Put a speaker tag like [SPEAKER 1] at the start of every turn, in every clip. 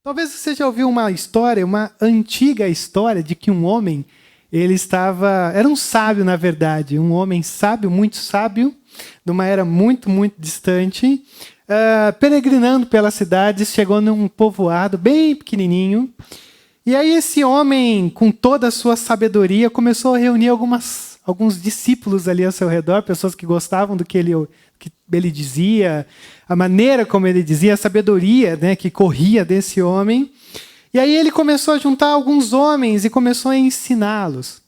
[SPEAKER 1] Talvez você já ouviu uma história, uma antiga história de que um homem, era um sábio na verdade, um homem sábio, muito sábio, numa era muito, muito distante, peregrinando pelas cidades, chegou num povoado bem pequenininho, e aí esse homem, com toda a sua sabedoria, começou a reunir alguns discípulos ali ao seu redor, pessoas que gostavam do que ele dizia, a maneira como ele dizia, a sabedoria, né, que corria desse homem. E aí ele começou a juntar alguns homens e começou a ensiná-los.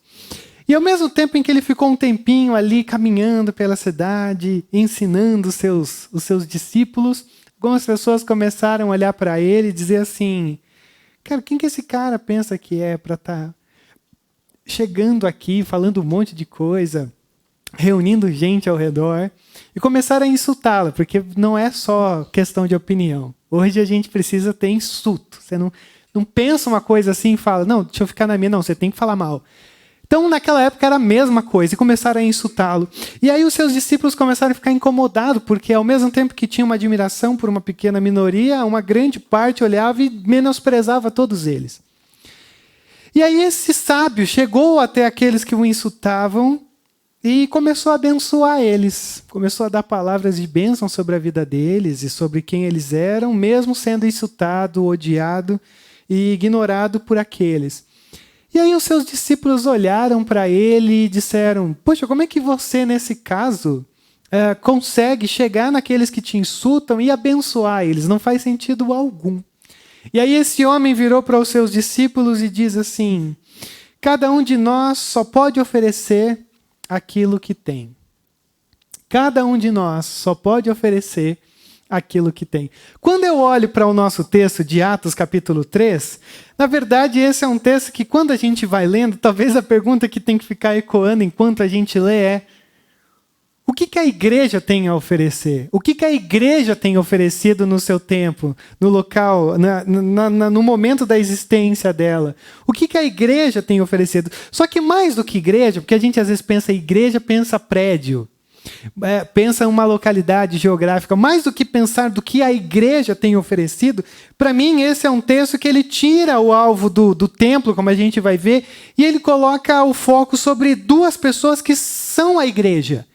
[SPEAKER 1] E ao mesmo tempo em que ele ficou um tempinho ali caminhando pela cidade, ensinando os seus discípulos, algumas pessoas começaram a olhar para ele e dizer assim: cara, quem que esse cara pensa que é para estar chegando aqui, falando um monte de coisa, reunindo gente ao redor? E começaram a insultá-lo, porque não é só questão de opinião. Hoje a gente precisa ter insulto. Você não pensa uma coisa assim e fala, não, deixa eu ficar na minha. Não, você tem que falar mal. Então, naquela época era a mesma coisa, e começaram a insultá-lo. E aí os seus discípulos começaram a ficar incomodados, porque ao mesmo tempo que tinha uma admiração por uma pequena minoria, uma grande parte olhava e menosprezava todos eles. E aí esse sábio chegou até aqueles que o insultavam e começou a abençoar eles. Começou a dar palavras de bênção sobre a vida deles e sobre quem eles eram, mesmo sendo insultado, odiado e ignorado por aqueles. E aí os seus discípulos olharam para ele e disseram: poxa, como é que você, nesse caso, consegue chegar naqueles que te insultam e abençoar eles? Não faz sentido algum. E aí esse homem virou para os seus discípulos e diz assim: cada um de nós só pode oferecer aquilo que tem. Cada um de nós só pode oferecer aquilo que tem. Quando eu olho para o nosso texto de Atos capítulo 3, na verdade esse é um texto que quando a gente vai lendo, talvez a pergunta que tem que ficar ecoando enquanto a gente lê é: o que a igreja tem a oferecer? O que a igreja tem oferecido no seu tempo, no local, no momento da existência dela? O que a igreja tem oferecido? Só que mais do que igreja, porque a gente às vezes pensa igreja, pensa prédio, pensa uma localidade geográfica, mais do que pensar do que a igreja tem oferecido, para mim esse é um texto que ele tira o alvo do templo, como a gente vai ver, e ele coloca o foco sobre duas pessoas que são a igreja.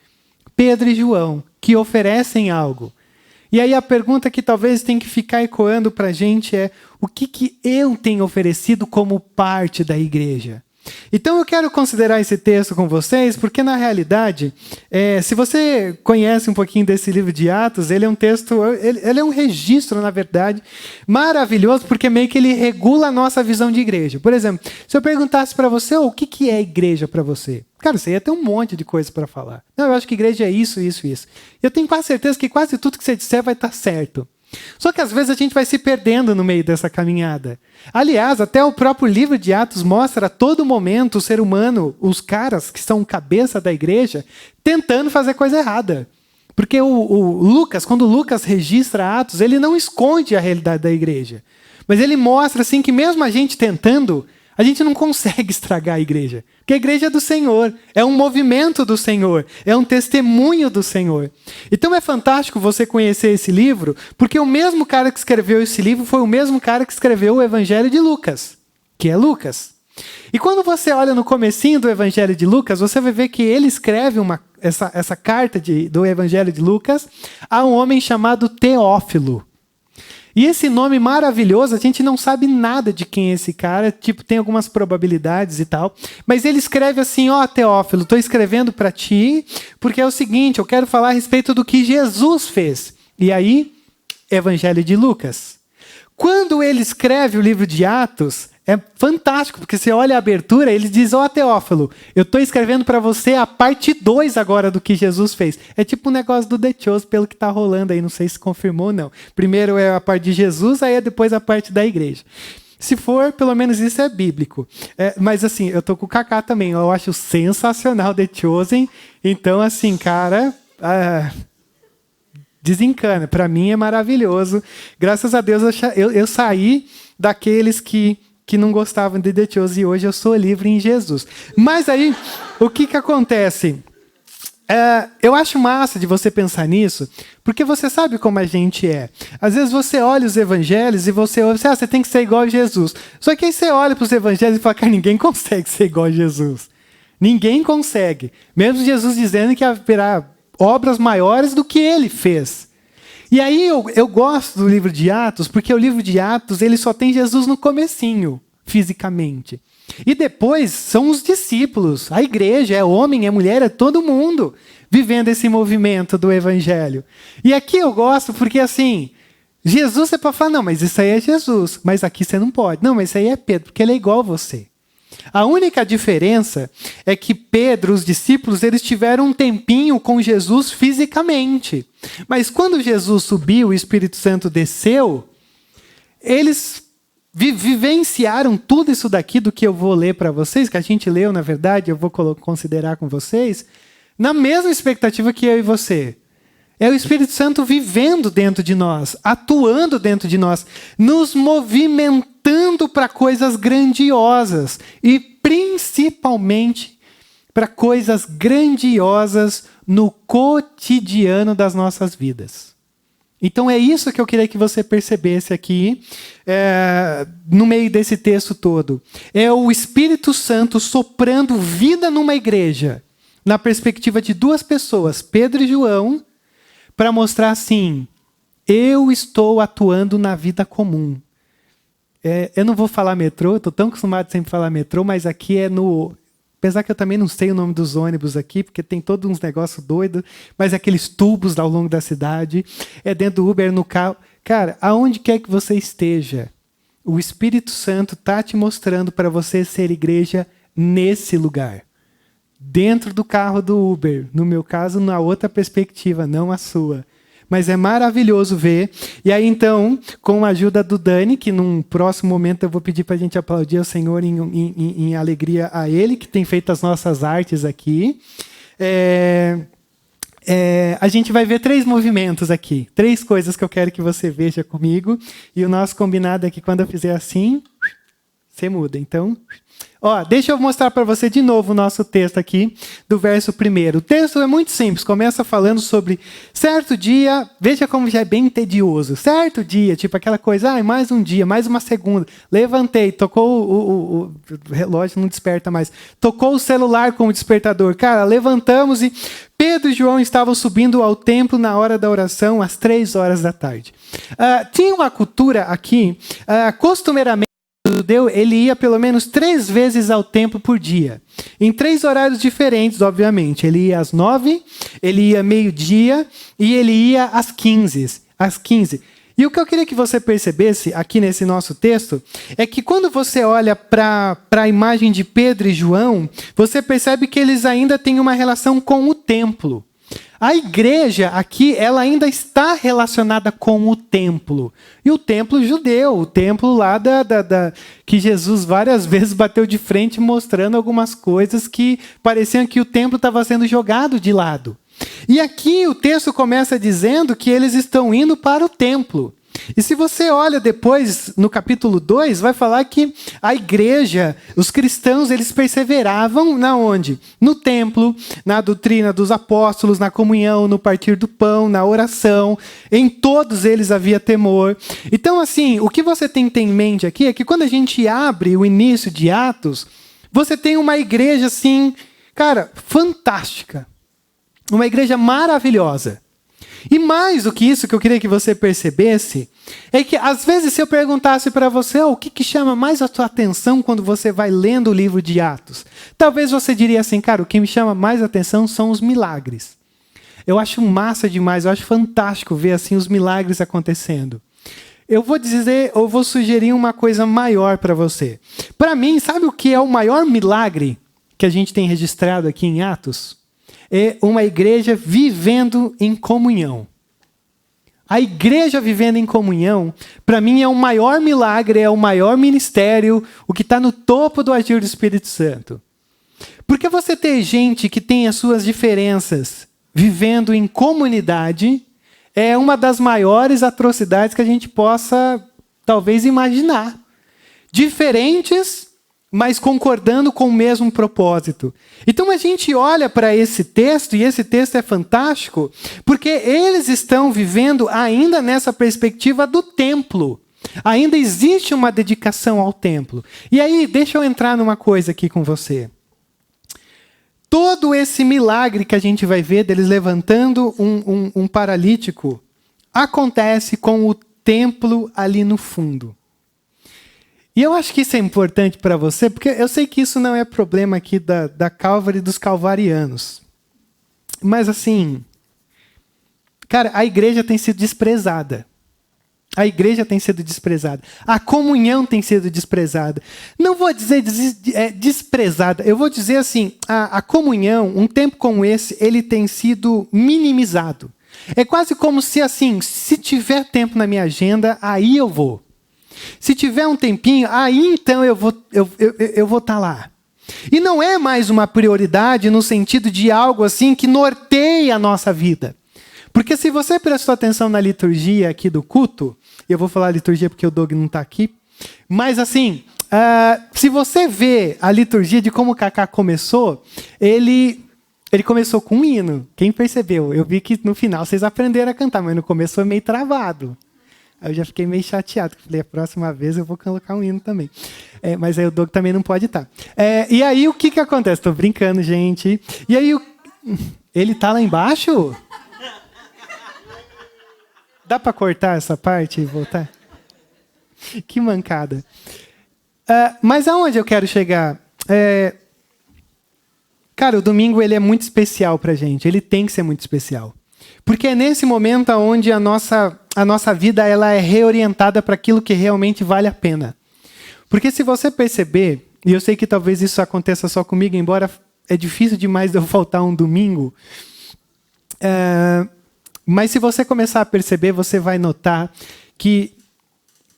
[SPEAKER 1] Pedro e João, que oferecem algo. E aí a pergunta que talvez tem que ficar ecoando para a gente é: o que eu tenho oferecido como parte da igreja? Então eu quero considerar esse texto com vocês, porque na realidade, se você conhece um pouquinho desse livro de Atos, ele é um texto, ele é um registro, na verdade, maravilhoso, porque meio que ele regula a nossa visão de igreja. Por exemplo, se eu perguntasse para você, o que é igreja para você? Cara, você ia ter um monte de coisa para falar. Não, eu acho que igreja é isso, isso, isso. Eu tenho quase certeza que quase tudo que você disser vai estar certo. Só que às vezes a gente vai se perdendo no meio dessa caminhada. Aliás, até o próprio livro de Atos mostra a todo momento o ser humano, os caras que são cabeça da igreja, tentando fazer coisa errada. Porque o Lucas, quando Lucas registra Atos, ele não esconde a realidade da igreja. Mas ele mostra assim que mesmo a gente tentando, a gente não consegue estragar a igreja. Porque a igreja é do Senhor, é um movimento do Senhor, é um testemunho do Senhor. Então é fantástico você conhecer esse livro, porque o mesmo cara que escreveu esse livro foi o mesmo cara que escreveu o Evangelho de Lucas, que é Lucas. E quando você olha no comecinho do Evangelho de Lucas, você vai ver que ele escreve essa carta do Evangelho de Lucas a um homem chamado Teófilo. E esse nome maravilhoso, a gente não sabe nada de quem é esse cara, tem algumas probabilidades e tal, mas ele escreve assim: Teófilo, estou escrevendo para ti, porque é o seguinte, eu quero falar a respeito do que Jesus fez. E aí, Evangelho de Lucas. Quando ele escreve o livro de Atos, é fantástico, porque você olha a abertura, ele diz: Teófilo, eu estou escrevendo para você a parte 2 agora do que Jesus fez. É tipo um negócio do The Chosen, pelo que está rolando aí, não sei se confirmou ou não. Primeiro é a parte de Jesus, aí é depois a parte da igreja. Se for, pelo menos isso é bíblico. Mas assim, eu tô com o Kaká também, eu acho sensacional The Chosen. Então assim, cara... desencana, para mim é maravilhoso. Graças a Deus eu saí daqueles que não gostavam de The Chosen e hoje eu sou livre em Jesus. Mas aí, o que acontece? Eu acho massa de você pensar nisso, porque você sabe como a gente é. Às vezes você olha os evangelhos e você ouve, você tem que ser igual a Jesus. Só que aí você olha para os evangelhos e fala, cara, ninguém consegue ser igual a Jesus. Ninguém consegue. Mesmo Jesus dizendo que haverá obras maiores do que ele fez. E aí eu gosto do livro de Atos, porque o livro de Atos ele só tem Jesus no comecinho, fisicamente. E depois são os discípulos, a igreja, é homem, é mulher, é todo mundo vivendo esse movimento do evangelho. E aqui eu gosto porque assim, Jesus você pode falar, não, mas isso aí é Jesus, mas aqui você não pode. Não, mas isso aí é Pedro, porque ele é igual a você. A única diferença é que Pedro, os discípulos, eles tiveram um tempinho com Jesus fisicamente. Mas quando Jesus subiu, o Espírito Santo desceu, eles vivenciaram tudo isso daqui do que eu vou ler para vocês, que a gente leu, na verdade, eu vou considerar com vocês, na mesma expectativa que eu e você. É o Espírito Santo vivendo dentro de nós, atuando dentro de nós, nos movimentando para coisas grandiosas e principalmente para coisas grandiosas no cotidiano das nossas vidas. Então é isso que eu queria que você percebesse aqui, no meio desse texto todo. É o Espírito Santo soprando vida numa igreja, na perspectiva de duas pessoas, Pedro e João, para mostrar assim, eu estou atuando na vida comum. Eu não vou falar metrô, estou tão acostumado a sempre falar metrô, mas aqui é no... Apesar que eu também não sei o nome dos ônibus aqui, porque tem todos uns negócios doidos, mas aqueles tubos ao longo da cidade, é dentro do Uber, no carro. Cara, aonde quer que você esteja, o Espírito Santo está te mostrando para você ser igreja nesse lugar. Dentro do carro do Uber. No meu caso, na outra perspectiva, não a sua. Mas é maravilhoso ver. E aí, então, com a ajuda do Dani, que num próximo momento eu vou pedir para a gente aplaudir o Senhor em alegria a Ele, que tem feito as nossas artes aqui. A gente vai ver 3 movimentos aqui. 3 coisas que eu quero que você veja comigo. E o nosso combinado é que quando eu fizer assim, você muda. Então... deixa eu mostrar para você de novo o nosso texto aqui, do verso 1. O texto é muito simples, começa falando sobre certo dia, veja como já é bem tedioso, certo dia, tipo aquela coisa, mais um dia, mais uma segunda, levantei, tocou o relógio, não desperta mais, tocou o celular com o despertador, cara, levantamos e Pedro e João estavam subindo ao templo na hora da oração, às 3 horas da tarde. Tinha uma cultura aqui, costumeiramente, o judeu ele ia pelo menos 3 vezes ao templo por dia. Em 3 horários diferentes, obviamente. Ele ia às 9, ele ia meio-dia e ele ia às 15. E o que eu queria que você percebesse aqui nesse nosso texto é que quando você olha para a imagem de Pedro e João, você percebe que eles ainda têm uma relação com o templo. A igreja aqui, ela ainda está relacionada com o templo. E o templo judeu, o templo lá que Jesus várias vezes bateu de frente mostrando algumas coisas que pareciam que o templo estava sendo jogado de lado. E aqui o texto começa dizendo que eles estão indo para o templo. E se você olha depois, no capítulo 2, vai falar que a igreja, os cristãos, eles perseveravam na onde? No templo, na doutrina dos apóstolos, na comunhão, no partir do pão, na oração. Em todos eles havia temor. Então, assim, o que você tem que ter em mente aqui é que quando a gente abre o início de Atos, você tem uma igreja, assim, cara, fantástica. Uma igreja maravilhosa. E mais do que isso que eu queria que você percebesse, é que às vezes se eu perguntasse para você, o que chama mais a sua atenção quando você vai lendo o livro de Atos? Talvez você diria assim, cara, o que me chama mais a atenção são os milagres. Eu acho massa demais, eu acho fantástico ver assim os milagres acontecendo. Eu vou sugerir uma coisa maior para você. Para mim, sabe o que é o maior milagre que a gente tem registrado aqui em Atos? É uma igreja vivendo em comunhão. A igreja vivendo em comunhão, para mim, é o maior milagre, é o maior ministério, o que está no topo do agir do Espírito Santo. Porque você ter gente que tem as suas diferenças vivendo em comunidade é uma das maiores atrocidades que a gente possa, talvez, imaginar. Diferentes, mas concordando com o mesmo propósito. Então a gente olha para esse texto, e esse texto é fantástico, porque eles estão vivendo ainda nessa perspectiva do templo. Ainda existe uma dedicação ao templo. E aí, deixa eu entrar numa coisa aqui com você. Todo esse milagre que a gente vai ver deles levantando um paralítico acontece com o templo ali no fundo. E eu acho que isso é importante para você, porque eu sei que isso não é problema aqui da Calvary e dos calvarianos. Mas assim, cara, a igreja tem sido desprezada. A igreja tem sido desprezada. A comunhão tem sido desprezada. Não vou dizer desprezada, eu vou dizer assim, a comunhão, um tempo como esse, ele tem sido minimizado. É quase como se assim, se tiver tempo na minha agenda, aí eu vou. Se tiver um tempinho, aí então eu vou estar lá. E não é mais uma prioridade no sentido de algo assim que norteia a nossa vida. Porque se você prestou atenção na liturgia aqui do culto, eu vou falar liturgia porque o Doug não está aqui, mas assim, se você vê a liturgia de como o Kaká começou, ele começou com um hino. Quem percebeu? Eu vi que no final vocês aprenderam a cantar, mas no começo foi meio travado. Aí eu já fiquei meio chateado, porque falei, a próxima vez eu vou colocar um hino também. Mas aí o Doug também não pode estar. E aí o que acontece? Estou brincando, gente. E aí ele está lá embaixo? Dá para cortar essa parte e voltar? Que mancada. Mas aonde eu quero chegar? Cara, o domingo ele é muito especial para a gente. Ele tem que ser muito especial. Porque é nesse momento onde a nossa vida ela é reorientada para aquilo que realmente vale a pena. Porque se você perceber, e eu sei que talvez isso aconteça só comigo, embora é difícil demais eu faltar um domingo, mas se você começar a perceber, você vai notar que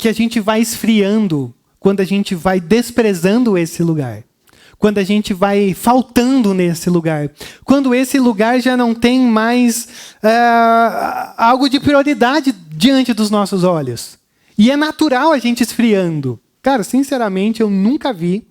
[SPEAKER 1] a gente vai esfriando quando a gente vai desprezando esse lugar. Quando a gente vai faltando nesse lugar. Quando esse lugar já não tem mais algo de prioridade diante dos nossos olhos. E é natural a gente esfriando. Cara, sinceramente, eu nunca vi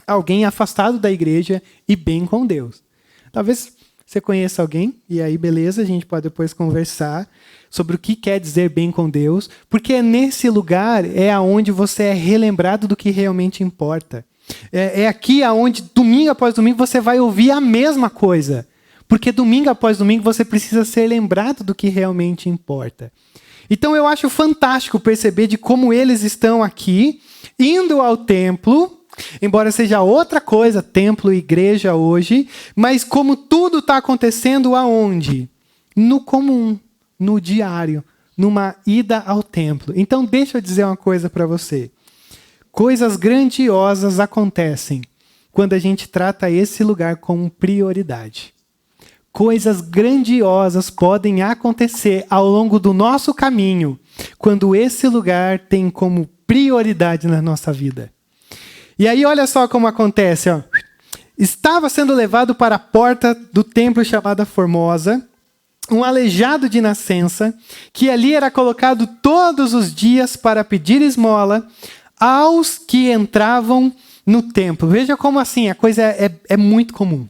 [SPEAKER 1] alguém afastado da igreja e bem com Deus. Talvez você conheça alguém, e aí beleza, a gente pode depois conversar sobre o que quer dizer bem com Deus, porque nesse lugar é onde você é relembrado do que realmente importa. É aqui aonde, domingo após domingo, você vai ouvir a mesma coisa. Porque domingo após domingo você precisa ser lembrado do que realmente importa. Então eu acho fantástico perceber de como eles estão aqui, indo ao templo, embora seja outra coisa, templo e igreja hoje, mas como tudo está acontecendo aonde? No comum, no diário, numa ida ao templo. Então deixa eu dizer uma coisa para você. Coisas grandiosas acontecem quando a gente trata esse lugar como prioridade. Coisas grandiosas podem acontecer ao longo do nosso caminho quando esse lugar tem como prioridade na nossa vida. E aí olha só como acontece. Ó. Estava sendo levado para a porta do templo chamada Formosa, um aleijado de nascença, que ali era colocado todos os dias para pedir esmola aos que entravam no templo. Veja como assim, a coisa é muito comum.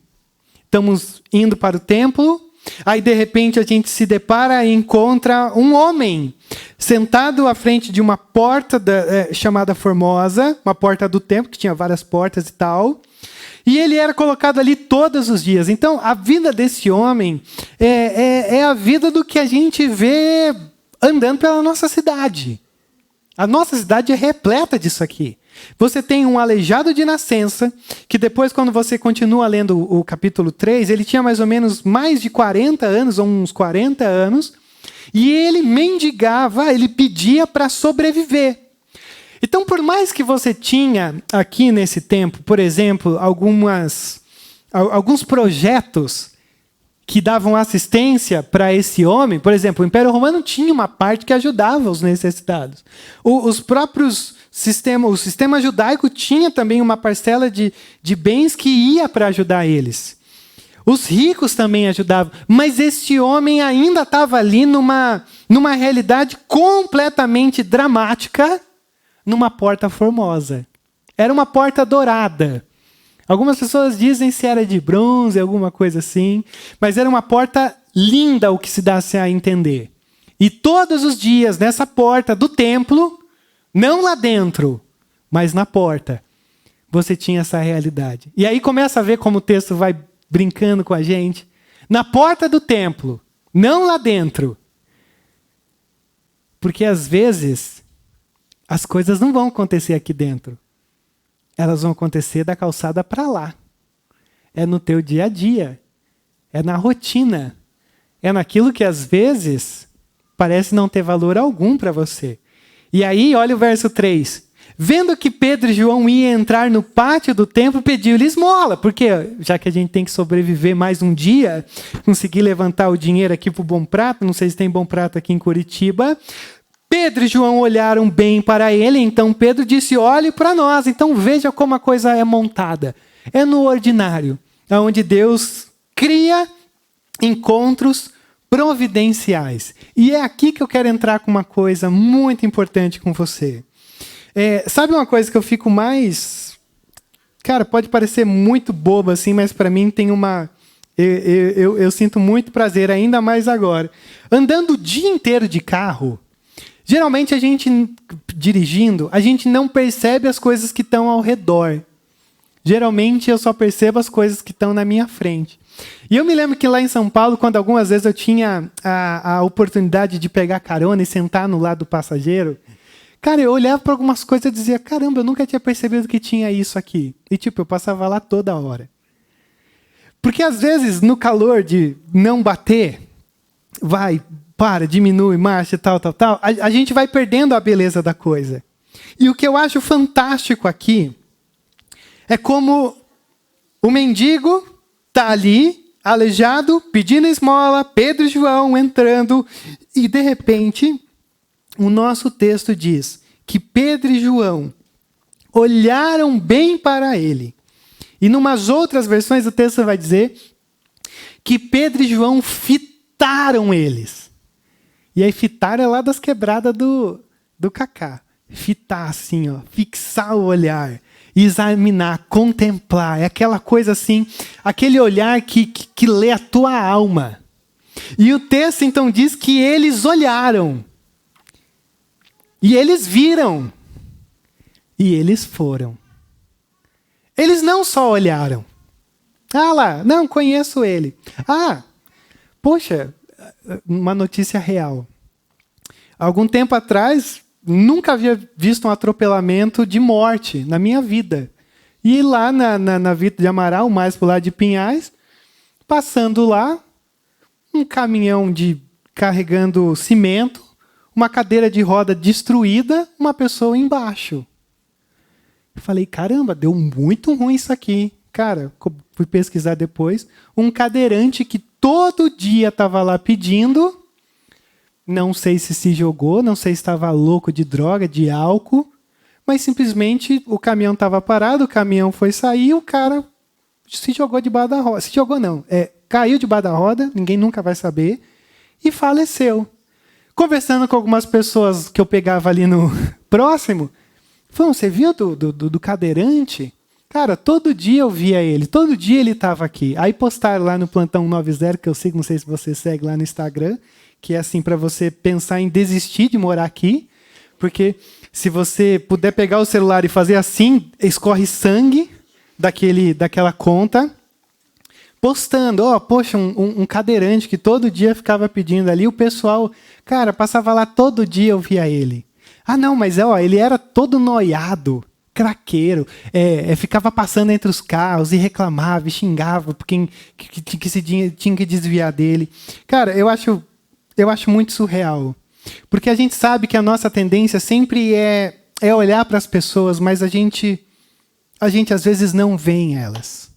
[SPEAKER 1] Estamos indo para o templo, aí de repente a gente se depara e encontra um homem sentado à frente de uma porta chamada Formosa, uma porta do templo, que tinha várias portas e tal, e ele era colocado ali todos os dias. Então, a vida desse homem é a vida do que a gente vê andando pela nossa cidade. A nossa cidade é repleta disso aqui. Você tem um aleijado de nascença, que depois, quando você continua lendo o capítulo 3, ele tinha mais ou menos mais de 40 anos, ou uns 40 anos, e ele mendigava, ele pedia para sobreviver. Então, por mais que você tinha aqui nesse tempo, por exemplo, alguns projetos que davam assistência para esse homem, por exemplo, o Império Romano tinha uma parte que ajudava os necessitados. Os próprios o sistema judaico tinha também uma parcela de bens que ia para ajudar eles. Os ricos também ajudavam, mas este homem ainda estava ali numa realidade completamente dramática, numa porta formosa. Era uma porta dourada. Algumas pessoas dizem se era de bronze, alguma coisa assim, mas era uma porta linda, o que se dá-se a entender. E todos os dias, nessa porta do templo, não lá dentro, mas na porta, você tinha essa realidade. E aí começa a ver como o texto vai brincando com a gente. Na porta do templo, não lá dentro. Porque às vezes, as coisas não vão acontecer aqui dentro. Elas vão acontecer da calçada para lá. É no teu dia a dia. É na rotina. É naquilo que às vezes parece não ter valor algum para você. E aí, olha o verso 3. Vendo que Pedro e João iam entrar no pátio do templo, pediu-lhe esmola. Porque já que a gente tem que sobreviver mais um dia, conseguir levantar o dinheiro aqui para o Bom Prato, não sei se tem Bom Prato aqui em Curitiba, Pedro e João olharam bem para ele, então Pedro disse, olhe para nós. Então veja como a coisa é montada. É no ordinário, onde Deus cria encontros providenciais. E é aqui que eu quero entrar com uma coisa muito importante com você. Sabe uma coisa que eu fico mais... Cara, pode parecer muito boba assim, mas para mim tem uma... Eu sinto muito prazer, ainda mais agora. Andando o dia inteiro de carro... Geralmente a gente, dirigindo, a gente não percebe as coisas que estão ao redor. Geralmente eu só percebo as coisas que estão na minha frente. E eu me lembro que lá em São Paulo, quando algumas vezes eu tinha a oportunidade de pegar carona e sentar no lado do passageiro, cara, eu olhava para algumas coisas e dizia, caramba, eu nunca tinha percebido que tinha isso aqui. E eu passava lá toda hora. Porque às vezes, no calor de não bater, diminui, marcha, tal, a gente vai perdendo a beleza da coisa. E o que eu acho fantástico aqui é como o mendigo está ali, aleijado, pedindo esmola, Pedro e João entrando, e de repente, o nosso texto diz que Pedro e João olharam bem para ele. E numas outras versões o texto vai dizer que Pedro e João fitaram eles. E aí fitar é lá das quebradas do Cacá. Fitar assim, ó, fixar o olhar, examinar, contemplar. É aquela coisa assim, aquele olhar que lê a tua alma. E o texto então diz que eles olharam. E eles viram. E eles foram. Eles não só olharam. Ah lá, não, conheço ele. Ah, poxa... Uma notícia real. Algum tempo atrás, nunca havia visto um atropelamento de morte na minha vida. E lá na Vita de Amaral, mais para o lado de Pinhais, passando lá, um caminhão carregando cimento, uma cadeira de roda destruída, uma pessoa embaixo. Eu falei, caramba, deu muito ruim isso aqui. Cara, fui pesquisar depois, um cadeirante que todo dia estava lá pedindo, não sei se jogou, não sei se estava louco de droga, de álcool, mas simplesmente o caminhão estava parado, o caminhão foi sair, o cara se jogou debaixo da roda. Se jogou não, caiu debaixo da roda, ninguém nunca vai saber, e faleceu. Conversando com algumas pessoas que eu pegava ali no próximo, falaram, você viu do cadeirante? Cara, todo dia eu via ele, todo dia ele estava aqui. Aí postaram lá no Plantão 90, que eu sigo, não sei se você segue lá no Instagram, que é assim para você pensar em desistir de morar aqui, porque se você puder pegar o celular e fazer assim, escorre sangue daquela conta, postando, poxa, um cadeirante que todo dia ficava pedindo ali, o pessoal, cara, passava lá todo dia eu via ele. Ah não, mas ele era todo noiado, craqueiro, ficava passando entre os carros e reclamava e xingava porque que se tinha que desviar dele. Cara, eu acho muito surreal. Porque a gente sabe que a nossa tendência sempre é olhar para as pessoas, mas a gente às vezes não vê elas.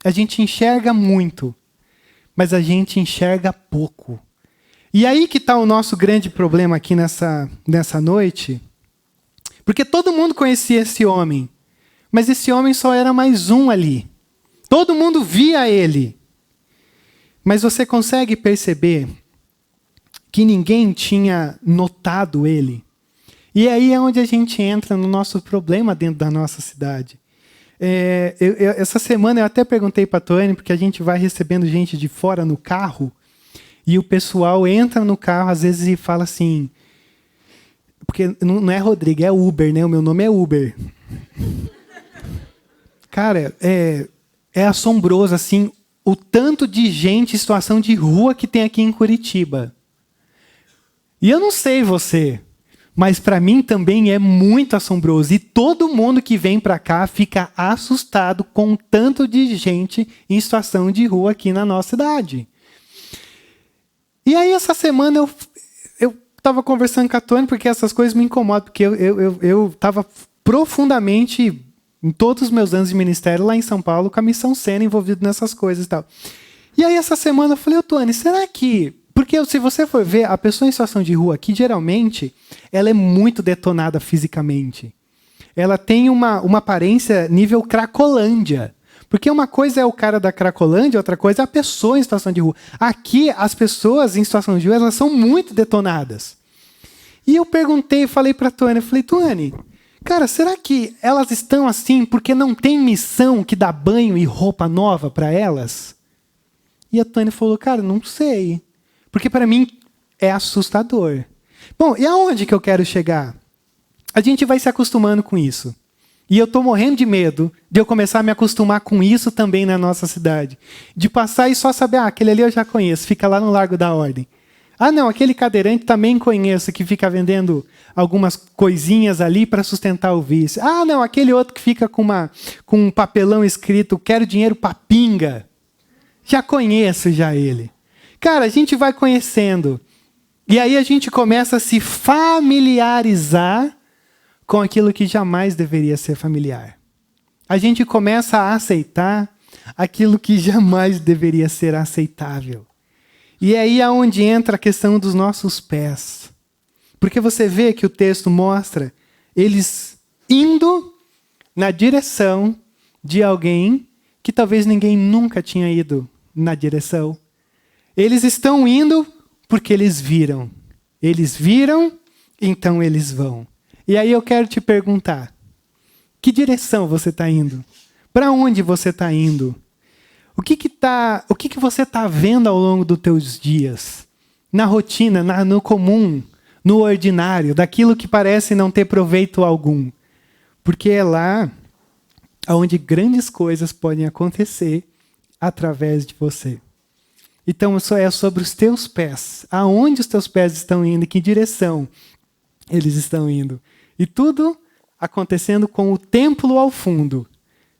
[SPEAKER 1] A gente enxerga muito, mas a gente enxerga pouco. E aí que está o nosso grande problema aqui nessa noite. Porque todo mundo conhecia esse homem, mas esse homem só era mais um ali. Todo mundo via ele. Mas você consegue perceber que ninguém tinha notado ele? E aí é onde a gente entra no nosso problema dentro da nossa cidade. Essa semana eu até perguntei para a Tony, porque a gente vai recebendo gente de fora no carro, e o pessoal entra no carro às vezes e fala assim, porque não é Rodrigo, é Uber, né? O meu nome é Uber. Cara, é assombroso assim, o tanto de gente em situação de rua que tem aqui em Curitiba. E eu não sei você, mas para mim também é muito assombroso. E todo mundo que vem para cá fica assustado com o tanto de gente em situação de rua aqui na nossa cidade. E aí essa semana eu estava conversando com a Tony, porque essas coisas me incomodam, porque eu estava profundamente, em todos os meus anos de ministério lá em São Paulo, com a Missão Sena envolvido nessas coisas e tal. E aí essa semana eu falei, Tony, será que... Porque se você for ver, a pessoa em situação de rua aqui, geralmente, ela é muito detonada fisicamente. Ela tem uma aparência nível Cracolândia. Porque uma coisa é o cara da Cracolândia, outra coisa é a pessoa em situação de rua. Aqui, as pessoas em situação de rua, elas são muito detonadas. E eu perguntei, falei para a Tony, Tony, cara, será que elas estão assim porque não tem missão que dá banho e roupa nova para elas? E a Tony falou, cara, não sei. Porque para mim é assustador. Bom, e aonde que eu quero chegar? A gente vai se acostumando com isso. E eu estou morrendo de medo de eu começar a me acostumar com isso também na nossa cidade. De passar e só saber, aquele ali eu já conheço, fica lá no Largo da Ordem. Ah, não, aquele cadeirante também conheço, que fica vendendo algumas coisinhas ali para sustentar o vício. Ah, não, aquele outro que fica com um papelão escrito, quero dinheiro para pinga. Já conheço já ele. Cara, a gente vai conhecendo. E aí a gente começa a se familiarizar com aquilo que jamais deveria ser familiar. A gente começa a aceitar aquilo que jamais deveria ser aceitável. E é aí aonde entra a questão dos nossos pés. Porque você vê que o texto mostra eles indo na direção de alguém que talvez ninguém nunca tinha ido na direção. Eles estão indo porque eles viram. Eles viram, então eles vão. E aí eu quero te perguntar, que direção você está indo? Para onde você está indo? O que você está vendo ao longo dos teus dias? Na rotina, no comum, no ordinário, daquilo que parece não ter proveito algum. Porque é lá onde grandes coisas podem acontecer através de você. Então, isso é sobre os teus pés. Aonde os teus pés estão indo? Em que direção eles estão indo? E tudo acontecendo com o templo ao fundo.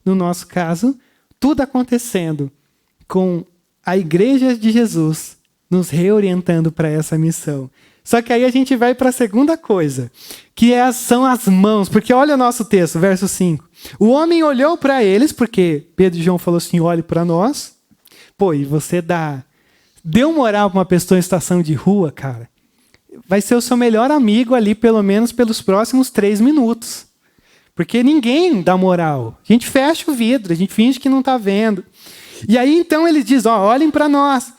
[SPEAKER 1] No nosso caso, tudo acontecendo com a igreja de Jesus nos reorientando para essa missão. Só que aí a gente vai para a segunda coisa, que são as mãos. Porque olha o nosso texto, verso 5. O homem olhou para eles, porque Pedro e João falou assim, olhe para nós. Pô, e você deu moral para uma pessoa em situação de rua, cara, vai ser o seu melhor amigo ali, pelo menos pelos próximos 3 minutos. Porque ninguém dá moral. A gente fecha o vidro, a gente finge que não está vendo. E aí, então, ele diz, olhem para nós.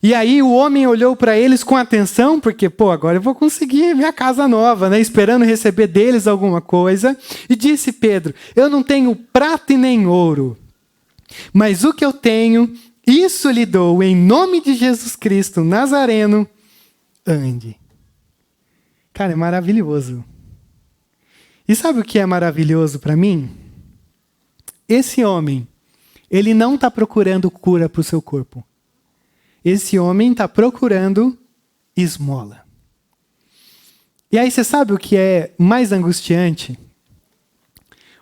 [SPEAKER 1] E aí o homem olhou para eles com atenção, porque, agora eu vou conseguir minha casa nova, né? Esperando receber deles alguma coisa. E disse Pedro, eu não tenho prata e nem ouro, mas o que eu tenho... Isso lhe dou em nome de Jesus Cristo Nazareno, ande. Cara, é maravilhoso. E sabe o que é maravilhoso para mim? Esse homem, ele não está procurando cura para o seu corpo. Esse homem está procurando esmola. E aí você sabe o que é mais angustiante?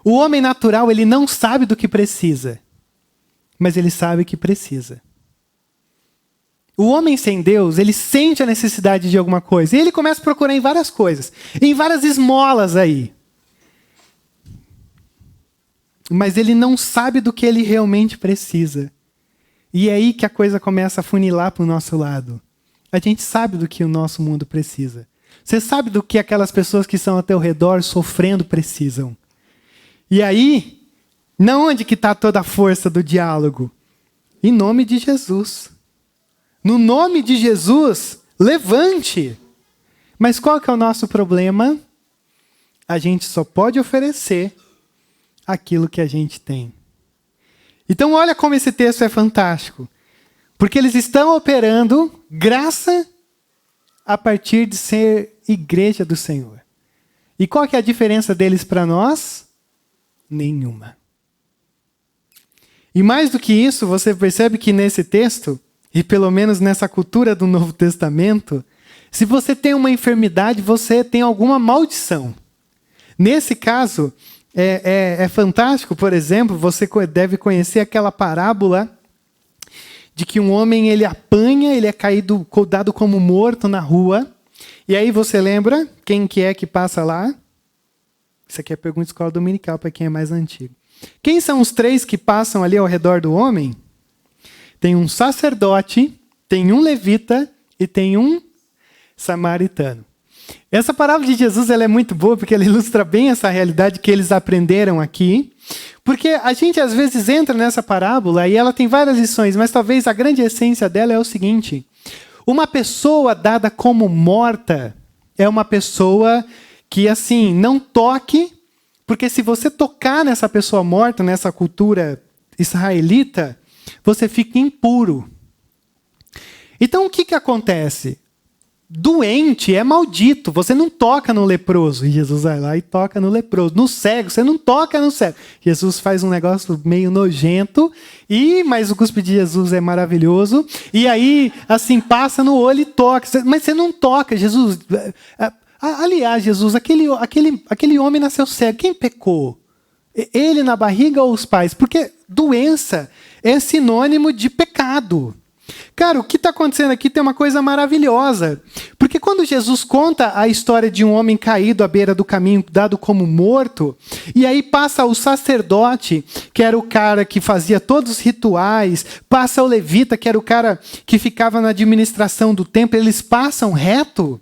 [SPEAKER 1] O homem natural, ele não sabe do que precisa. Mas ele sabe que precisa. O homem sem Deus, ele sente a necessidade de alguma coisa. E ele começa a procurar em várias coisas. Em várias esmolas aí. Mas ele não sabe do que ele realmente precisa. E é aí que a coisa começa a funilar para o nosso lado. A gente sabe do que o nosso mundo precisa. Você sabe do que aquelas pessoas que estão ao teu redor sofrendo precisam. E aí... Não onde que está toda a força do diálogo? Em nome de Jesus. No nome de Jesus, levante. Mas qual que é o nosso problema? a gente só pode oferecer aquilo que a gente tem. Então olha como esse texto é fantástico. Porque eles estão operando graça a partir de ser igreja do Senhor. E qual que é a diferença deles para nós? Nenhuma. E mais do que isso, você percebe que nesse texto, e pelo menos nessa cultura do Novo Testamento, se você tem uma enfermidade, você tem alguma maldição. Nesse caso, é fantástico, por exemplo, você deve conhecer aquela parábola de que um homem ele apanha, ele é caído, dado como morto na rua. E aí você lembra quem que é que passa lá? Isso aqui é pergunta de escola dominical para quem é mais antigo. Quem são os três que passam ali ao redor do homem? Tem um sacerdote, tem um levita e tem um samaritano. Essa parábola de Jesus ela é muito boa porque ela ilustra bem essa realidade que eles aprenderam aqui. Porque a gente às vezes entra nessa parábola e ela tem várias lições, mas talvez a grande essência dela é o seguinte: uma pessoa dada como morta é uma pessoa que, assim, não toque, porque se você tocar nessa pessoa morta, nessa cultura israelita, você fica impuro. Então o que acontece? Doente é maldito, você não toca no leproso. E Jesus vai lá e toca no leproso. No cego, você não toca no cego. Jesus faz um negócio meio nojento, mas o cuspe de Jesus é maravilhoso. E aí, assim, passa no olho e toca. Mas você não toca, Jesus. Aliás, Jesus, aquele homem nasceu cego. Quem pecou? Ele na barriga ou os pais? Porque doença é sinônimo de pecado. Cara, o que está acontecendo aqui tem uma coisa maravilhosa. Porque quando Jesus conta a história de um homem caído à beira do caminho, dado como morto, e aí passa o sacerdote, que era o cara que fazia todos os rituais, passa o levita, que era o cara que ficava na administração do templo, eles passam reto.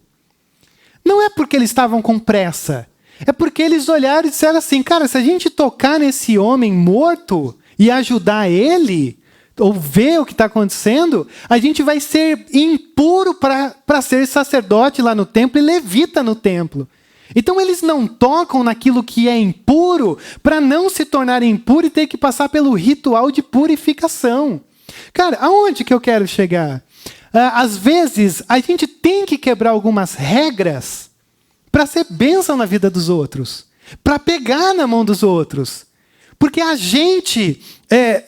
[SPEAKER 1] Não é porque eles estavam com pressa. É porque eles olharam e disseram assim, cara, se a gente tocar nesse homem morto e ajudar ele, ou ver o que está acontecendo, a gente vai ser impuro para ser sacerdote lá no templo e levita no templo. Então eles não tocam naquilo que é impuro para não se tornar impuro e ter que passar pelo ritual de purificação. Cara, aonde que eu quero chegar? Às vezes a gente tem que quebrar algumas regras para ser bênção na vida dos outros, para pegar na mão dos outros. Porque a gente,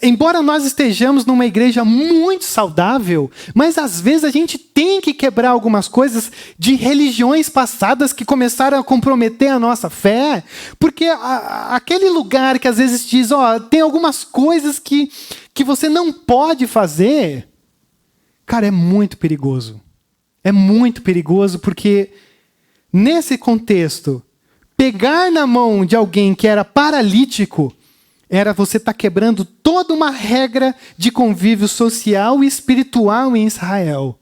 [SPEAKER 1] embora nós estejamos numa igreja muito saudável, mas às vezes a gente tem que quebrar algumas coisas de religiões passadas que começaram a comprometer a nossa fé, porque aquele lugar que às vezes diz, tem algumas coisas que você não pode fazer, cara, é muito perigoso. É muito perigoso porque nesse contexto, pegar na mão de alguém que era paralítico era você estar quebrando toda uma regra de convívio social e espiritual em Israel.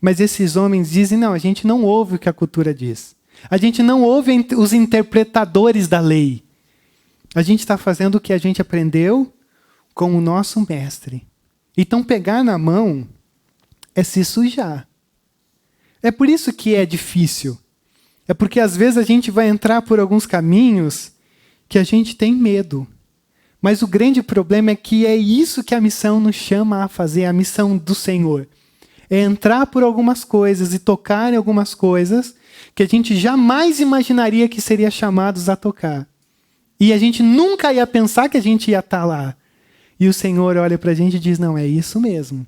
[SPEAKER 1] Mas esses homens dizem, não, a gente não ouve o que a cultura diz. A gente não ouve os interpretadores da lei. A gente está fazendo o que a gente aprendeu com o nosso mestre. Então pegar na mão é se sujar. É por isso que é difícil. É porque às vezes a gente vai entrar por alguns caminhos que a gente tem medo. Mas o grande problema é que é isso que a missão nos chama a fazer, a missão do Senhor. É entrar por algumas coisas e tocar em algumas coisas que a gente jamais imaginaria que seria chamados a tocar. E a gente nunca ia pensar que a gente ia estar lá. E o Senhor olha para a gente e diz, não, é isso mesmo.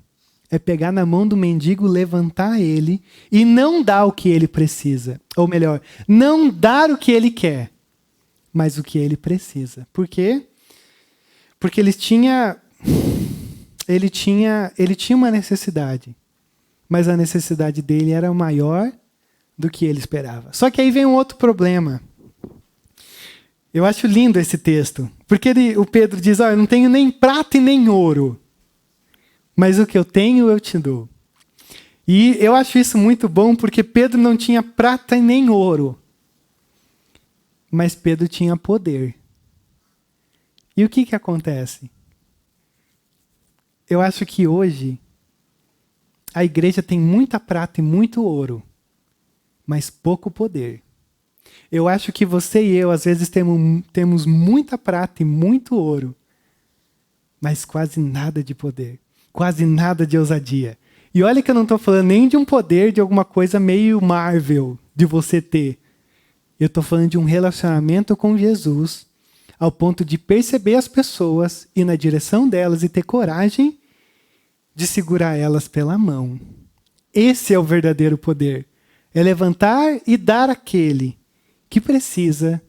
[SPEAKER 1] É pegar na mão do mendigo, levantar ele e não dar o que ele precisa. Ou melhor, não dar o que ele quer, mas o que ele precisa. Por quê? Porque ele tinha uma necessidade, mas a necessidade dele era maior do que ele esperava. Só que aí vem um outro problema. Eu acho lindo esse texto, porque o Pedro diz, eu não tenho nem prata e nem ouro, mas o que eu tenho eu te dou. E eu acho isso muito bom, porque Pedro não tinha prata e nem ouro, mas Pedro tinha poder. E o que acontece? Eu acho que hoje a igreja tem muita prata e muito ouro, mas pouco poder. Eu acho que você e eu, às vezes, temos muita prata e muito ouro, mas quase nada de poder, quase nada de ousadia. E olha que eu não estou falando nem de um poder de alguma coisa meio Marvel de você ter. Eu estou falando de um relacionamento com Jesus, ao ponto de perceber as pessoas, ir na direção delas e ter coragem de segurar elas pela mão. Esse é o verdadeiro poder. É levantar e dar àquele que precisa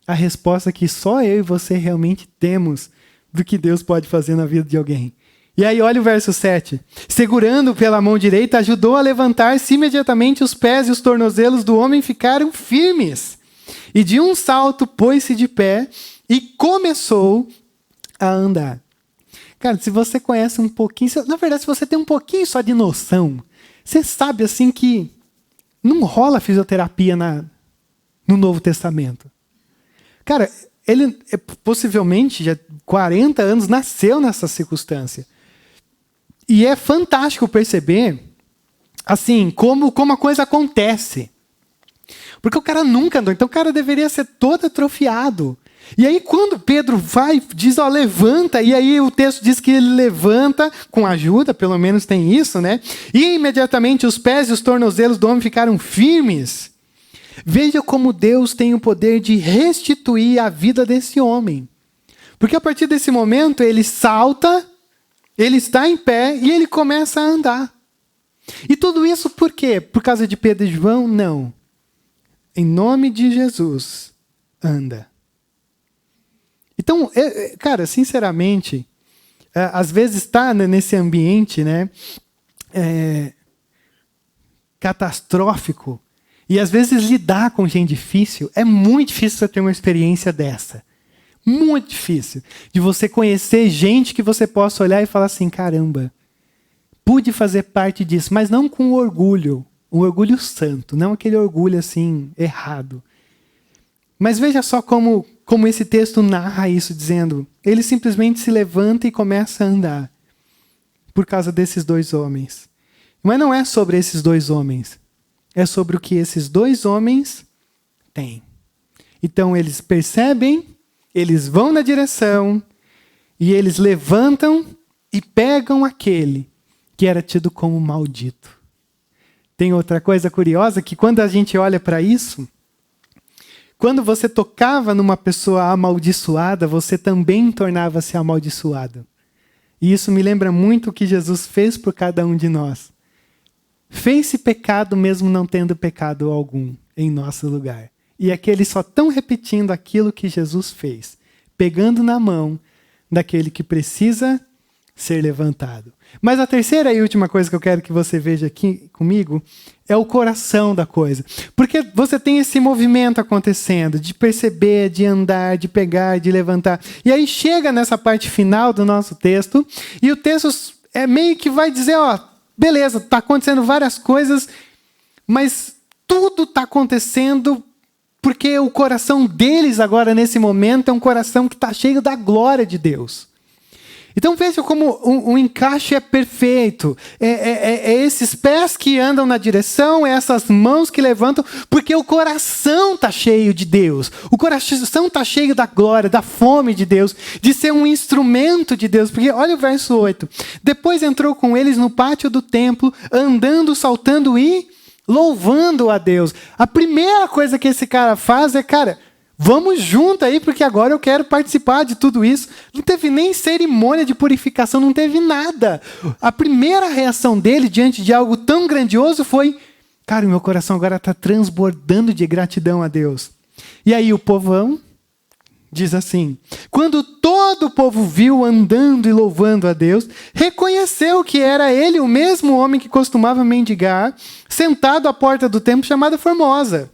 [SPEAKER 1] a resposta que só eu e você realmente temos do que Deus pode fazer na vida de alguém. E aí olha o verso 7. Segurando pela mão direita, ajudou a levantar-se imediatamente os pés e os tornozelos do homem ficaram firmes. E de um salto pôs-se de pé e começou a andar. Cara, se você conhece um pouquinho, na verdade, se você tem um pouquinho só de noção, você sabe assim que não rola fisioterapia no Novo Testamento. Cara, ele possivelmente, já 40 anos, nasceu nessa circunstância. E é fantástico perceber, assim, como a coisa acontece. Porque o cara nunca andou, então o cara deveria ser todo atrofiado. E aí quando Pedro vai, diz, ó, levanta, e aí o texto diz que ele levanta, com ajuda, pelo menos tem isso, né? E imediatamente os pés e os tornozelos do homem ficaram firmes. Veja como Deus tem o poder de restituir a vida desse homem. Porque a partir desse momento ele salta, ele está em pé e ele começa a andar. E tudo isso por quê? Por causa de Pedro e João? Não. Em nome de Jesus, anda. Então, cara, sinceramente, às vezes está nesse ambiente, né, catastrófico, e às vezes lidar com gente difícil, é muito difícil você ter uma experiência dessa. Muito difícil. De você conhecer gente que você possa olhar e falar assim, caramba, pude fazer parte disso, mas não com orgulho, um orgulho santo, não aquele orgulho assim, errado. Mas veja só como esse texto narra isso, dizendo, ele simplesmente se levanta e começa a andar, por causa desses dois homens. Mas não é sobre esses dois homens, é sobre o que esses dois homens têm. Então eles percebem, eles vão na direção, e eles levantam e pegam aquele que era tido como maldito. Tem outra coisa curiosa, que quando a gente olha para isso, quando você tocava numa pessoa amaldiçoada, você também tornava-se amaldiçoado. E isso me lembra muito o que Jesus fez por cada um de nós. Fez-se pecado mesmo não tendo pecado algum em nosso lugar. E aqueles só estão repetindo aquilo que Jesus fez, pegando na mão daquele que precisa ser levantado. Mas a terceira e última coisa que eu quero que você veja aqui comigo é o coração da coisa. Porque você tem esse movimento acontecendo, de perceber, de andar, de pegar, de levantar. E aí chega nessa parte final do nosso texto, e o texto meio que vai dizer, ó, beleza, está acontecendo várias coisas, mas tudo está acontecendo porque o coração deles agora, nesse momento, é um coração que está cheio da glória de Deus. Então veja como o encaixe é perfeito. É esses pés que andam na direção, é essas mãos que levantam, porque o coração está cheio de Deus. O coração está cheio da glória, da fome de Deus, de ser um instrumento de Deus. Porque olha o verso 8. Depois entrou com eles no pátio do templo, andando, saltando e louvando a Deus. A primeira coisa que esse cara faz é, cara, vamos junto aí, porque agora eu quero participar de tudo isso. Não teve nem cerimônia de purificação, não teve nada. A primeira reação dele diante de algo tão grandioso foi, cara, meu coração agora está transbordando de gratidão a Deus. E aí o povão diz assim, quando todo o povo viu andando e louvando a Deus, reconheceu que era ele o mesmo homem que costumava mendigar, sentado à porta do templo chamada Formosa.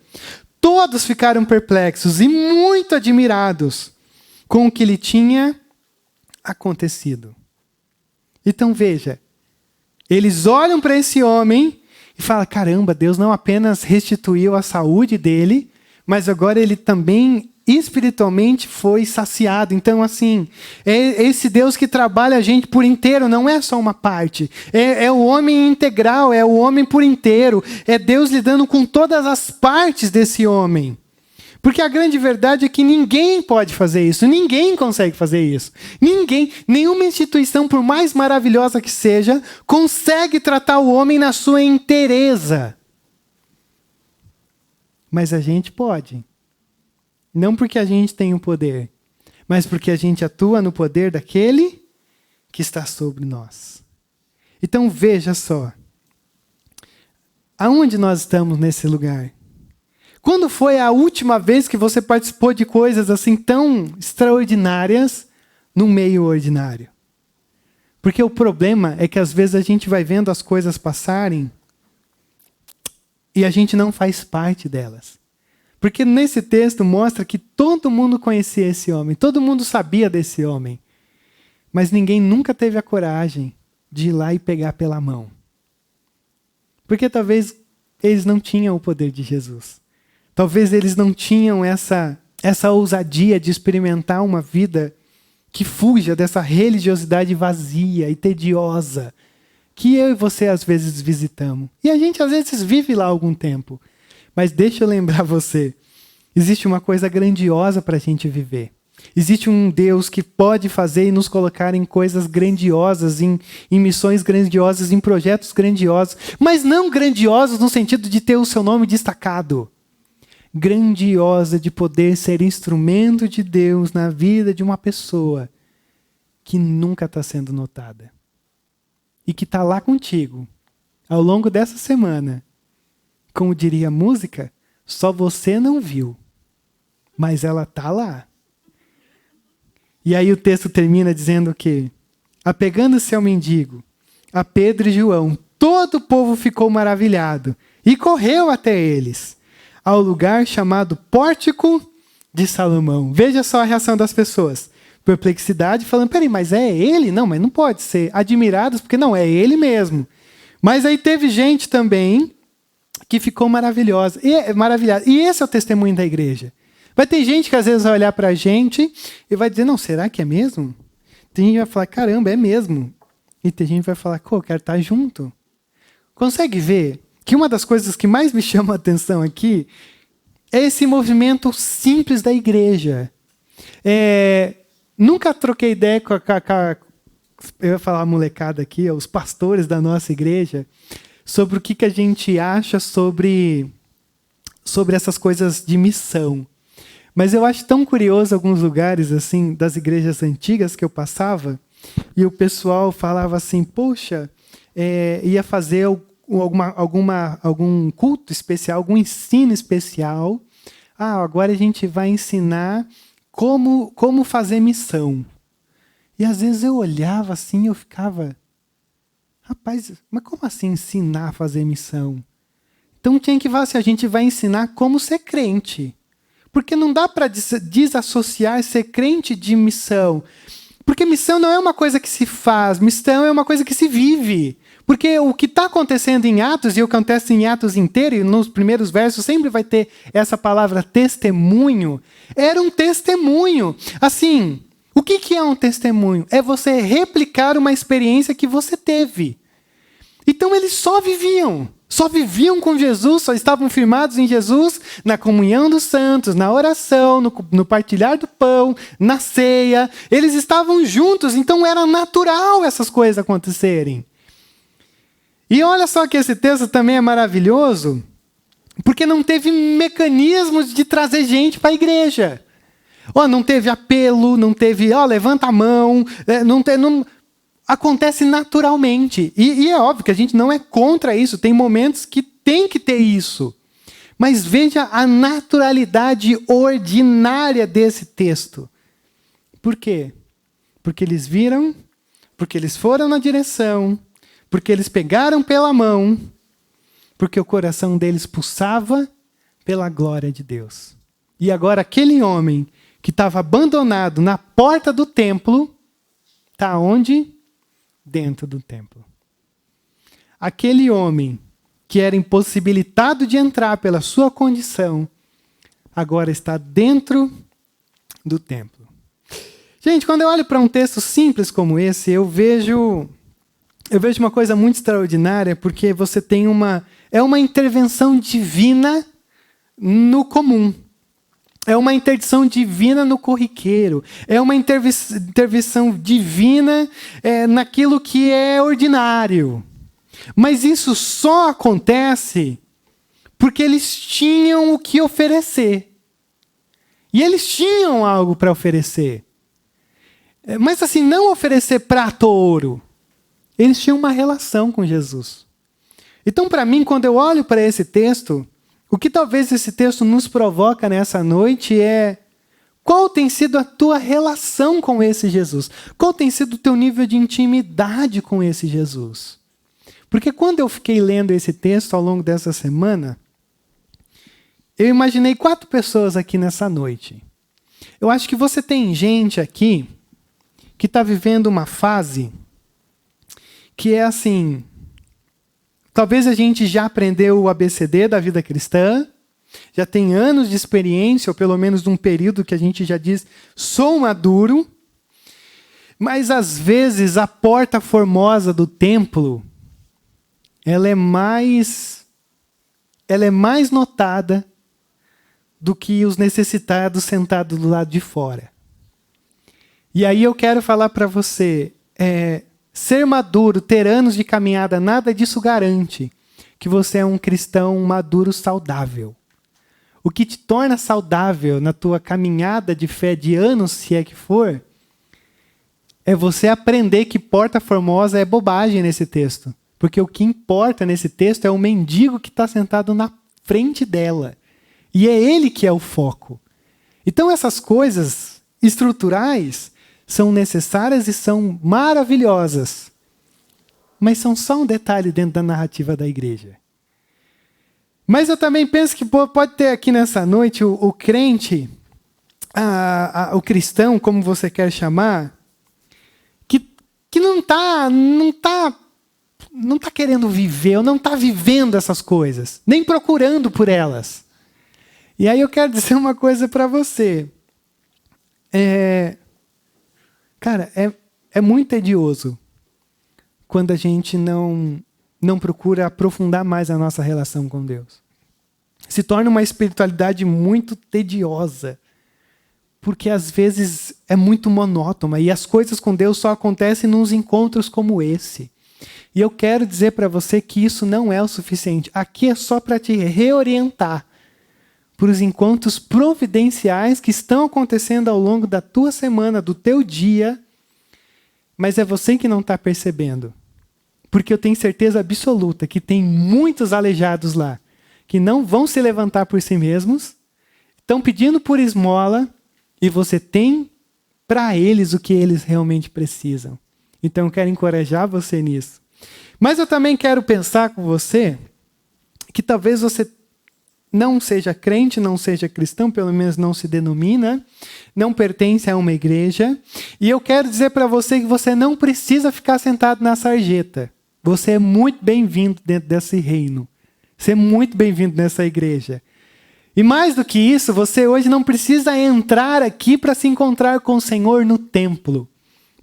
[SPEAKER 1] Todos ficaram perplexos e muito admirados com o que lhe tinha acontecido. Então veja, eles olham para esse homem e falam, caramba, Deus não apenas restituiu a saúde dele, mas agora ele também espiritualmente foi saciado. Então, assim, é esse Deus que trabalha a gente por inteiro, não é só uma parte. É o homem integral, é o homem por inteiro. É Deus lidando com todas as partes desse homem. Porque a grande verdade é que ninguém pode fazer isso, ninguém consegue fazer isso. Ninguém, nenhuma instituição, por mais maravilhosa que seja, consegue tratar o homem na sua inteireza. Mas a gente pode. Não porque a gente tem o poder, mas porque a gente atua no poder daquele que está sobre nós. Então veja só. Aonde nós estamos nesse lugar? Quando foi a última vez que você participou de coisas assim tão extraordinárias num meio ordinário? Porque o problema é que às vezes a gente vai vendo as coisas passarem e a gente não faz parte delas. Porque nesse texto mostra que todo mundo conhecia esse homem, todo mundo sabia desse homem, mas ninguém nunca teve a coragem de ir lá e pegar pela mão. Porque talvez eles não tinham o poder de Jesus. Talvez eles não tinham essa ousadia de experimentar uma vida que fuja dessa religiosidade vazia e tediosa que eu e você às vezes visitamos. E a gente às vezes vive lá algum tempo. Mas deixa eu lembrar você, existe uma coisa grandiosa para a gente viver. Existe um Deus que pode fazer e nos colocar em coisas grandiosas, em missões grandiosas, em projetos grandiosos. Mas não grandiosos no sentido de ter o seu nome destacado. Grandiosa de poder ser instrumento de Deus na vida de uma pessoa que nunca está sendo notada. E que está lá contigo, ao longo dessa semana. Como diria a música, só você não viu, mas ela está lá. E aí o texto termina dizendo que, apegando-se ao mendigo, a Pedro e João, todo o povo ficou maravilhado e correu até eles, ao lugar chamado Pórtico de Salomão. Veja só a reação das pessoas. Perplexidade, falando, peraí, mas é ele? Não, mas não pode ser. Admirados, porque não, é ele mesmo. Mas aí teve gente também que ficou maravilhosa. Maravilhada. E esse é o testemunho da igreja. Vai ter gente que às vezes vai olhar para a gente e vai dizer, não, será que é mesmo? Tem gente que vai falar, caramba, é mesmo. E tem gente que vai falar, eu quero estar junto. Consegue ver que uma das coisas que mais me chama a atenção aqui é esse movimento simples da igreja. Nunca troquei ideia com eu ia falar a molecada aqui, os pastores da nossa igreja, sobre o que a gente acha sobre essas coisas de missão. Mas eu acho tão curioso alguns lugares assim das igrejas antigas que eu passava, e o pessoal falava assim, poxa, ia fazer algum culto especial, algum ensino especial. Agora a gente vai ensinar como fazer missão. E às vezes eu olhava assim e eu ficava, rapaz, mas como assim ensinar a fazer missão? Então tinha que falar assim, a gente vai ensinar como ser crente. Porque não dá para desassociar ser crente de missão. Porque missão não é uma coisa que se faz, missão é uma coisa que se vive. Porque o que está acontecendo em Atos, e acontece em Atos inteiro, e nos primeiros versos sempre vai ter essa palavra testemunho, era um testemunho. Assim, o que é um testemunho? É você replicar uma experiência que você teve. Então eles só viviam com Jesus, só estavam firmados em Jesus, na comunhão dos santos, na oração, no partilhar do pão, na ceia. Eles estavam juntos, então era natural essas coisas acontecerem. E olha só que esse texto também é maravilhoso, porque não teve mecanismos de trazer gente para a igreja. Não teve apelo, não teve, levanta a mão, não acontece naturalmente. E é óbvio que a gente não é contra isso, tem momentos que tem que ter isso. Mas veja a naturalidade ordinária desse texto. Por quê? Porque eles viram, porque eles foram na direção, porque eles pegaram pela mão, porque o coração deles pulsava pela glória de Deus. E agora aquele homem que estava abandonado na porta do templo, está onde? Dentro do templo. Aquele homem que era impossibilitado de entrar pela sua condição, agora está dentro do templo. Gente, quando eu olho para um texto simples como esse, eu vejo uma coisa muito extraordinária, porque você tem uma intervenção divina no comum. É uma interdição divina no corriqueiro. É uma intervenção divina naquilo que é ordinário. Mas isso só acontece porque eles tinham o que oferecer. E eles tinham algo para oferecer. Mas assim, não oferecer prata ou ouro. Eles tinham uma relação com Jesus. Então, para mim, quando eu olho para esse texto, o que talvez esse texto nos provoca nessa noite é: qual tem sido a tua relação com esse Jesus? Qual tem sido o teu nível de intimidade com esse Jesus? Porque quando eu fiquei lendo esse texto ao longo dessa semana, eu imaginei 4 pessoas aqui nessa noite. Eu acho que você tem gente aqui que está vivendo uma fase que é assim: talvez a gente já aprendeu o ABCD da vida cristã, já tem anos de experiência, ou pelo menos de um período que a gente já diz, sou maduro, mas às vezes a porta formosa do templo, ela é mais notada do que os necessitados sentados do lado de fora. E aí eu quero falar para você, ser maduro, ter anos de caminhada, nada disso garante que você é um cristão maduro saudável. O que te torna saudável na tua caminhada de fé de anos, se é que for, é você aprender que porta formosa é bobagem nesse texto. Porque o que importa nesse texto é o mendigo que está sentado na frente dela. E é ele que é o foco. Então essas coisas estruturais são necessárias e são maravilhosas, mas são só um detalhe dentro da narrativa da igreja. Mas eu também penso que pode ter aqui nessa noite o crente, o cristão, como você quer chamar, que não tá querendo viver, ou não está vivendo essas coisas, nem procurando por elas. E aí eu quero dizer uma coisa para você. Cara, é muito tedioso quando a gente não procura aprofundar mais a nossa relação com Deus. Se torna uma espiritualidade muito tediosa, porque às vezes é muito monótona e as coisas com Deus só acontecem nos encontros como esse. E eu quero dizer para você que isso não é o suficiente. Aqui é só para te reorientar para os encontros providenciais que estão acontecendo ao longo da tua semana, do teu dia, mas é você que não está percebendo. Porque eu tenho certeza absoluta que tem muitos aleijados lá, que não vão se levantar por si mesmos, estão pedindo por esmola, e você tem para eles o que eles realmente precisam. Então eu quero encorajar você nisso. Mas eu também quero pensar com você que talvez você não seja crente, não seja cristão, pelo menos não se denomina, não pertence a uma igreja. E eu quero dizer para você que você não precisa ficar sentado na sarjeta. Você é muito bem-vindo dentro desse reino. Você é muito bem-vindo nessa igreja. E mais do que isso, você hoje não precisa entrar aqui para se encontrar com o Senhor no templo.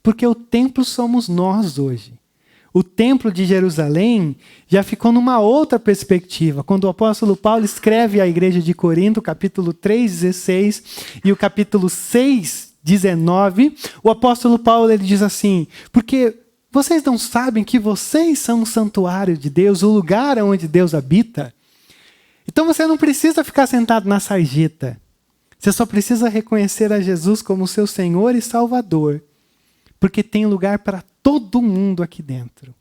[SPEAKER 1] Porque o templo somos nós hoje. O templo de Jerusalém já ficou numa outra perspectiva. Quando o apóstolo Paulo escreve à igreja de Corinto, capítulo 3:16 e o capítulo 6:19, o apóstolo Paulo ele diz assim: porque vocês não sabem que vocês são o santuário de Deus, o lugar onde Deus habita? Então você não precisa ficar sentado na sarjeta. Você só precisa reconhecer a Jesus como seu Senhor e Salvador. Porque tem lugar para todo mundo aqui dentro.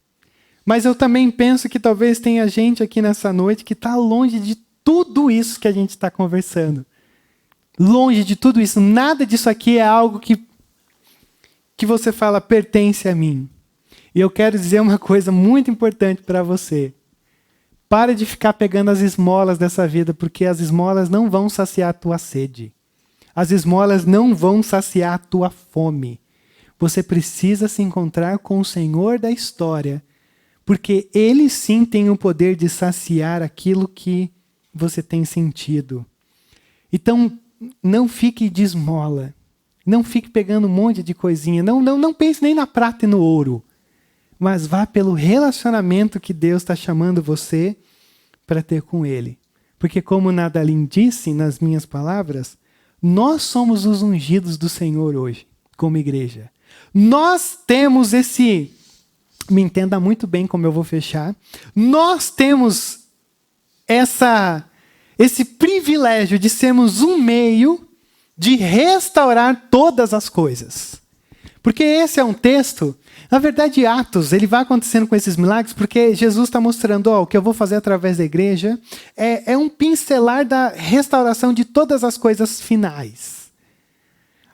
[SPEAKER 1] Mas eu também penso que talvez tenha gente aqui nessa noite que está longe de tudo isso que a gente está conversando. Longe de tudo isso. Nada disso aqui é algo que você fala pertence a mim. E eu quero dizer uma coisa muito importante para você. Para de ficar pegando as esmolas dessa vida, porque as esmolas não vão saciar a tua sede. As esmolas não vão saciar a tua fome. Você precisa se encontrar com o Senhor da história, porque Ele sim tem o poder de saciar aquilo que você tem sentido. Então, não fique de esmola. Não fique pegando um monte de coisinha. Não pense nem na prata e no ouro. Mas vá pelo relacionamento que Deus está chamando você para ter com Ele. Porque como Nadalim disse nas minhas palavras, Nós somos os ungidos do Senhor hoje, como igreja. Nós temos esse... Me entenda muito bem como eu vou fechar. Nós temos esse privilégio de sermos um meio de restaurar todas as coisas. Porque esse é um texto, na verdade, Atos, ele vai acontecendo com esses milagres, porque Jesus está mostrando, o que eu vou fazer através da igreja é um pincelar da restauração de todas as coisas finais.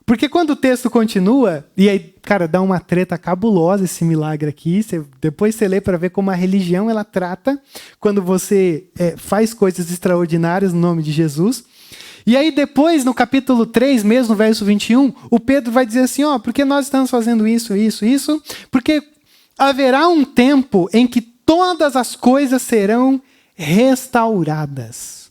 [SPEAKER 1] Porque quando o texto continua, e aí, cara, dá uma treta cabulosa esse milagre aqui, depois você lê para ver como a religião ela trata quando você faz coisas extraordinárias no nome de Jesus. E aí depois, no capítulo 3, mesmo no verso 21, o Pedro vai dizer assim, porque nós estamos fazendo isso, porque haverá um tempo em que todas as coisas serão restauradas.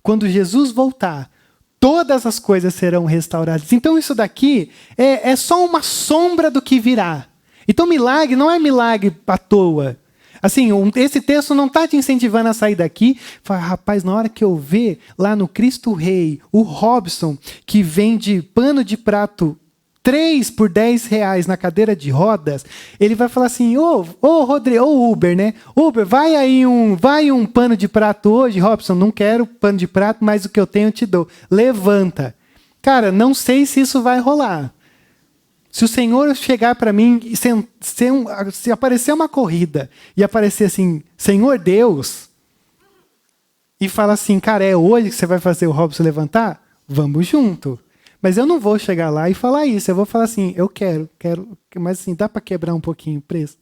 [SPEAKER 1] Quando Jesus voltar, todas as coisas serão restauradas. Então isso daqui é só uma sombra do que virá. Então milagre não é milagre à toa. Assim, esse texto não está te incentivando a sair daqui. Fala, rapaz, na hora que eu ver lá no Cristo Rei, o Robson, que vende pano de prato 3 por R$10 na cadeira de rodas, ele vai falar assim, Rodrigo, Uber, né? Uber, vai um pano de prato hoje, Robson, não quero pano de prato, mas o que eu tenho eu te dou. Levanta. Cara, não sei se isso vai rolar. Se o Senhor chegar para mim e se aparecer uma corrida e aparecer assim, Senhor Deus, e fala assim, cara, é hoje que você vai fazer o Robson levantar? Vamos junto. Mas eu não vou chegar lá e falar isso. Eu vou falar assim, eu quero. Mas assim, dá para quebrar um pouquinho o preço?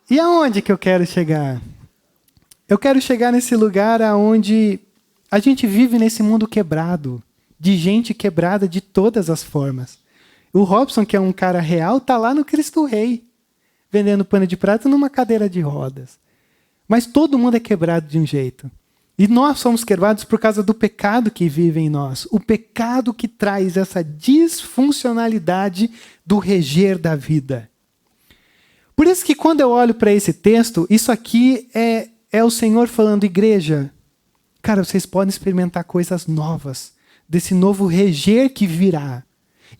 [SPEAKER 1] E aonde que eu quero chegar? Eu quero chegar nesse lugar onde a gente vive nesse mundo quebrado. De gente quebrada de todas as formas. O Robson, que é um cara real, está lá no Cristo Rei. Vendendo pano de prato numa cadeira de rodas. Mas todo mundo é quebrado de um jeito. E nós somos quebrados por causa do pecado que vive em nós. O pecado que traz essa disfuncionalidade do reger da vida. Por isso que quando eu olho para esse texto, isso aqui é o Senhor falando, igreja, cara, vocês podem experimentar coisas novas, desse novo reger que virá.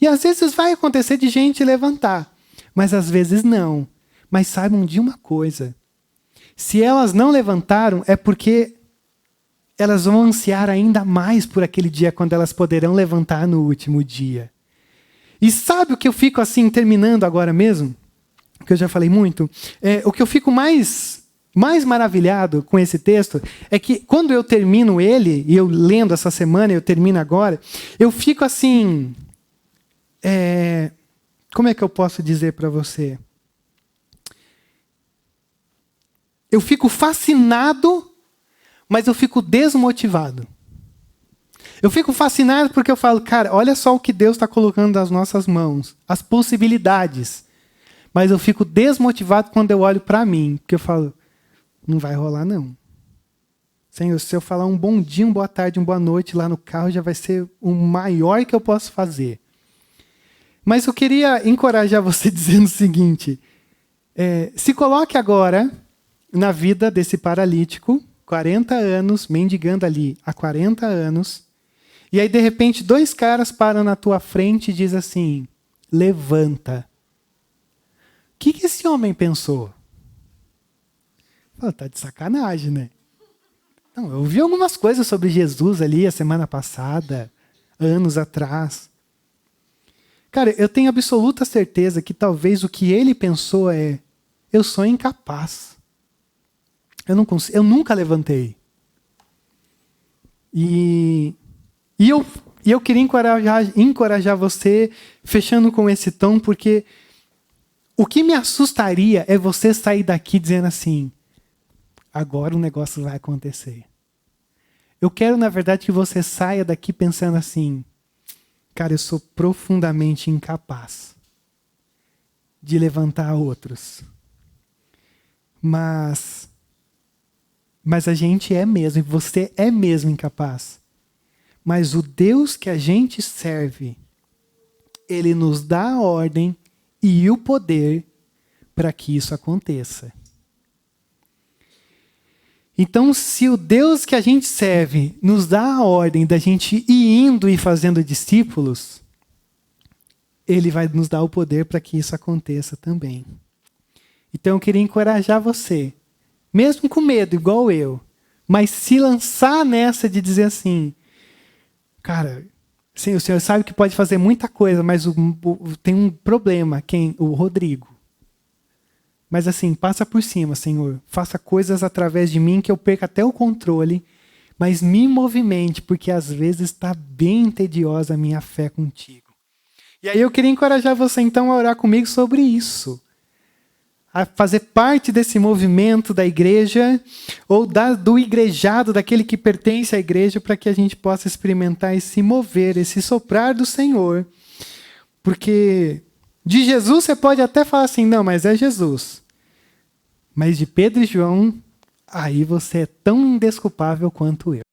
[SPEAKER 1] E às vezes vai acontecer de gente levantar, mas às vezes não. Mas saibam de uma coisa, se elas não levantaram, é porque elas vão ansiar ainda mais por aquele dia quando elas poderão levantar no último dia. E sabe o que eu fico assim, terminando agora mesmo? Que eu já falei muito. O que eu fico mais maravilhado com esse texto é que quando eu termino ele, e eu lendo essa semana, eu termino agora, eu fico assim... como é que eu posso dizer para você? Eu fico fascinado, mas eu fico desmotivado. Eu fico fascinado porque eu falo, cara, olha só o que Deus está colocando nas nossas mãos, as possibilidades. Mas eu fico desmotivado quando eu olho para mim, porque eu falo, não vai rolar não. Senhor, se eu falar um bom dia, uma boa tarde, uma boa noite lá no carro, já vai ser o maior que eu posso fazer. Mas eu queria encorajar você dizendo o seguinte, se coloque agora na vida desse paralítico, 40 anos, mendigando ali há 40 anos, e aí de repente 2 caras param na tua frente e dizem assim, levanta. O que esse homem pensou? Tá de sacanagem, né? Não, eu ouvi algumas coisas sobre Jesus ali a semana passada, anos atrás. Cara, eu tenho absoluta certeza que talvez o que ele pensou eu sou incapaz. Eu nunca levantei. E eu queria encorajar você, fechando com esse tom, porque o que me assustaria é você sair daqui dizendo assim, agora o negócio vai acontecer. Eu quero, na verdade, que você saia daqui pensando assim, cara, eu sou profundamente incapaz de levantar outros. Mas a gente é mesmo, e você é mesmo incapaz. Mas o Deus que a gente serve, Ele nos dá a ordem e o poder para que isso aconteça. Então, se o Deus que a gente serve nos dá a ordem da gente ir indo e fazendo discípulos, Ele vai nos dar o poder para que isso aconteça também. Então, eu queria encorajar você, mesmo com medo, igual eu, mas se lançar nessa de dizer assim, cara, sim, o Senhor sabe que pode fazer muita coisa, mas tem um problema, o Rodrigo. Mas assim, passa por cima, Senhor. Faça coisas através de mim que eu perca até o controle, mas me movimente, porque às vezes está bem tediosa a minha fé contigo. E aí eu queria encorajar você então a orar comigo sobre isso. A fazer parte desse movimento da igreja, ou do igrejado, daquele que pertence à igreja, para que a gente possa experimentar esse mover, esse soprar do Senhor. Porque de Jesus você pode até falar assim, não, mas é Jesus. Mas de Pedro e João, aí você é tão indesculpável quanto eu.